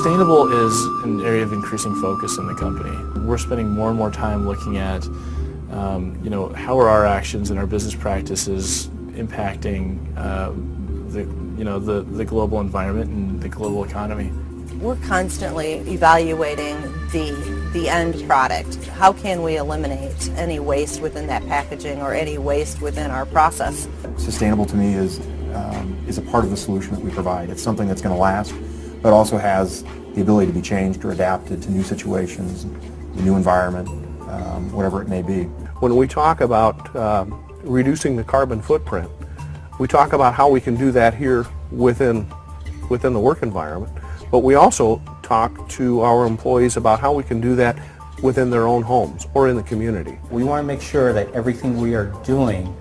Sustainable is an area of increasing focus in the company. We're spending more and more time looking at, how are our actions and our business practices impacting the global environment and the global economy. We're constantly evaluating the end product. How can we eliminate any waste within that packaging or any waste within our process? Sustainable to me is a part of the solution that we provide. It's something that's going to last, but also has the ability to be changed or adapted to new situations, the new environment, whatever it may be. When we talk about reducing the carbon footprint, we talk about how we can do that here within the work environment, but we also talk to our employees about how we can do that within their own homes or in the community. We want to make sure that everything we are doing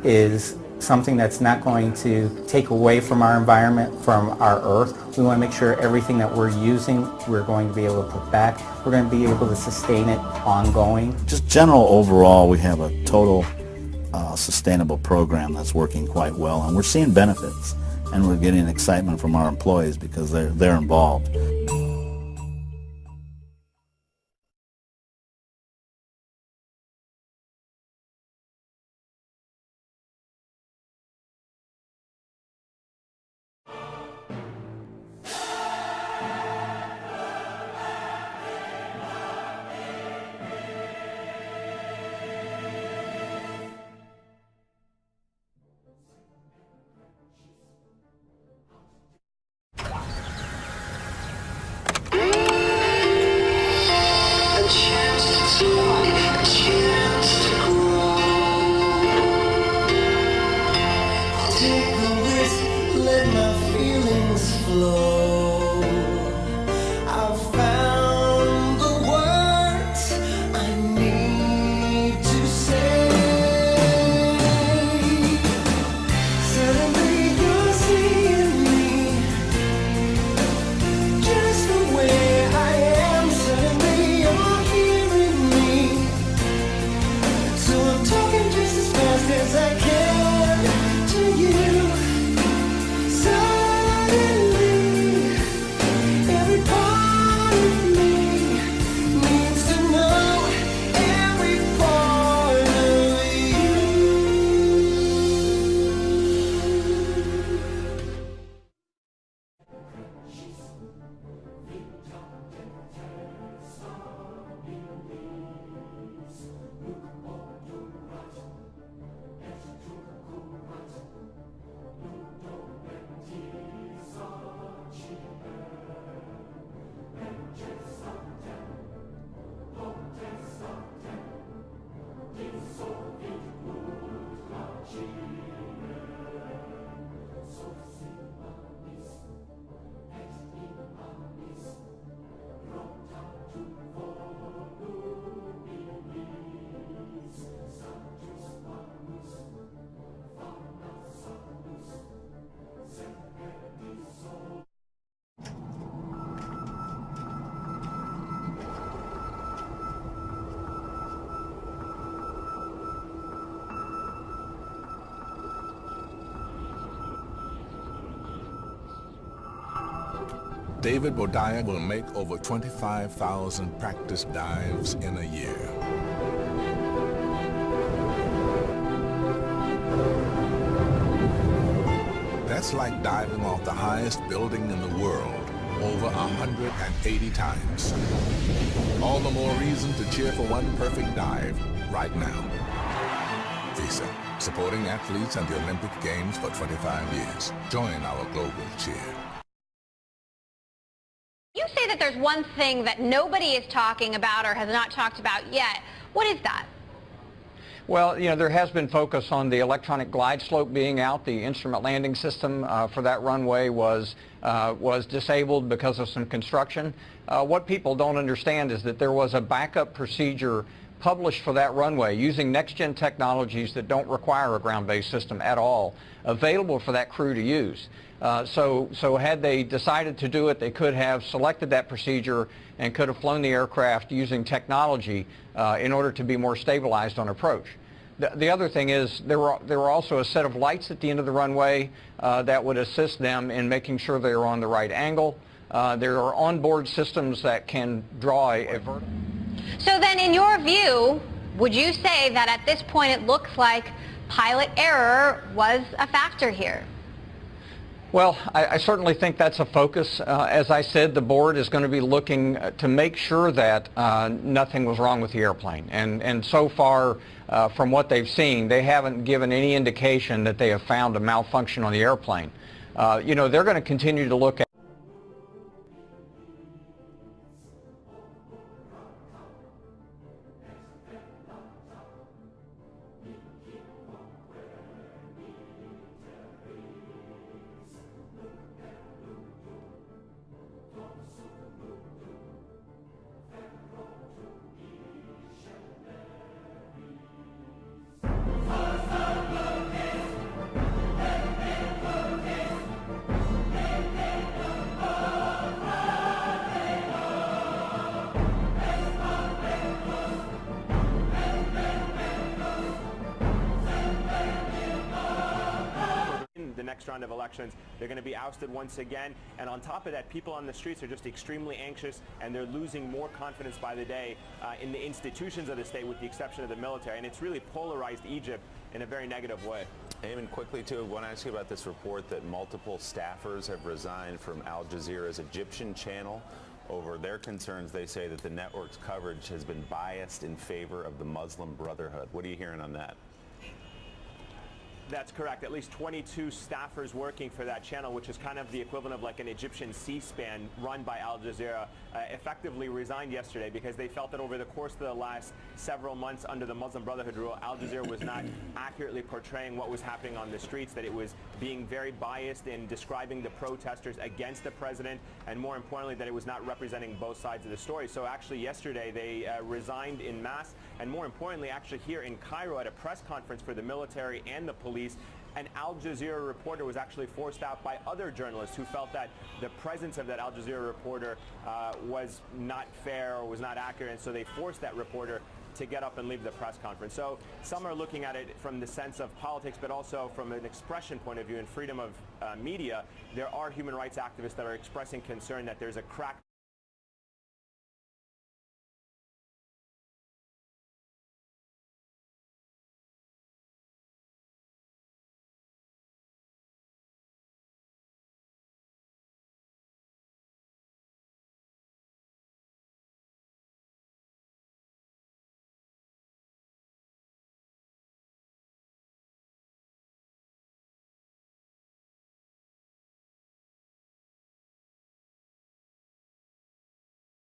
is something that's not going to take away from our environment, from our earth. We want to make sure everything that we're using, we're going to be able to put back. We're going to be able to sustain it ongoing. Just general overall, we have a total sustainable program that's working quite well, and we're seeing benefits, and we're getting excitement from our employees because they're involved. David Bodaya will make over 25,000 practice dives in a year. That's like diving off the highest building in the world over 180 times. All the more reason to cheer for one perfect dive right now. Visa, supporting athletes and the Olympic Games for 25 years. Join our global cheer. You say that there's one thing that nobody is talking about or has not talked about yet. What is that? Well, there has been focus on the electronic glide slope being out. The instrument landing system for that runway was disabled because of some construction. What people don't understand is that there was a backup procedure published for that runway using next-gen technologies that don't require a ground-based system at all, available for that crew to use. So had they decided to do it, they could have selected that procedure and could have flown the aircraft using technology in order to be more stabilized on approach. The other thing is there were also a set of lights at the end of the runway that would assist them in making sure they are on the right angle, There are onboard systems that can draw a vertical. So then, in your view, would you say that at this point it looks like pilot error was a factor here? Well, I certainly think that's a focus. As I said, the board is going to be looking to make sure that nothing was wrong with the airplane. And so far, from what they've seen, they haven't given any indication that they have found a malfunction on the airplane. You know, they're going to continue to look at the next round of elections. They're going to be ousted once again, and on top of that, people on the streets are just extremely anxious, and they're losing more confidence by the day in the institutions of the state, with the exception of the military, and it's really polarized Egypt in a very negative way. Eamon, quickly too, I want to ask you about this report that multiple staffers have resigned from Al Jazeera's Egyptian channel over their concerns. They say that the network's coverage has been biased in favor of the Muslim Brotherhood. What are you hearing on that? That's correct. At least 22 staffers working for that channel, which is kind of the equivalent of like an Egyptian C-SPAN run by Al Jazeera, effectively resigned yesterday because they felt that over the course of the last several months under the Muslim Brotherhood rule, Al Jazeera was not accurately portraying what was happening on the streets, that it was being very biased in describing the protesters against the president, and more importantly, that it was not representing both sides of the story. So actually yesterday they resigned en masse, and more importantly, actually here in Cairo at a press conference for the military and the police, an Al Jazeera reporter was actually forced out by other journalists who felt that the presence of that Al Jazeera reporter was not fair or was not accurate, and so they forced that reporter to get up and leave the press conference. So some are looking at it from the sense of politics, but also from an expression point of view and freedom of media. There are human rights activists that are expressing concern that there's a crack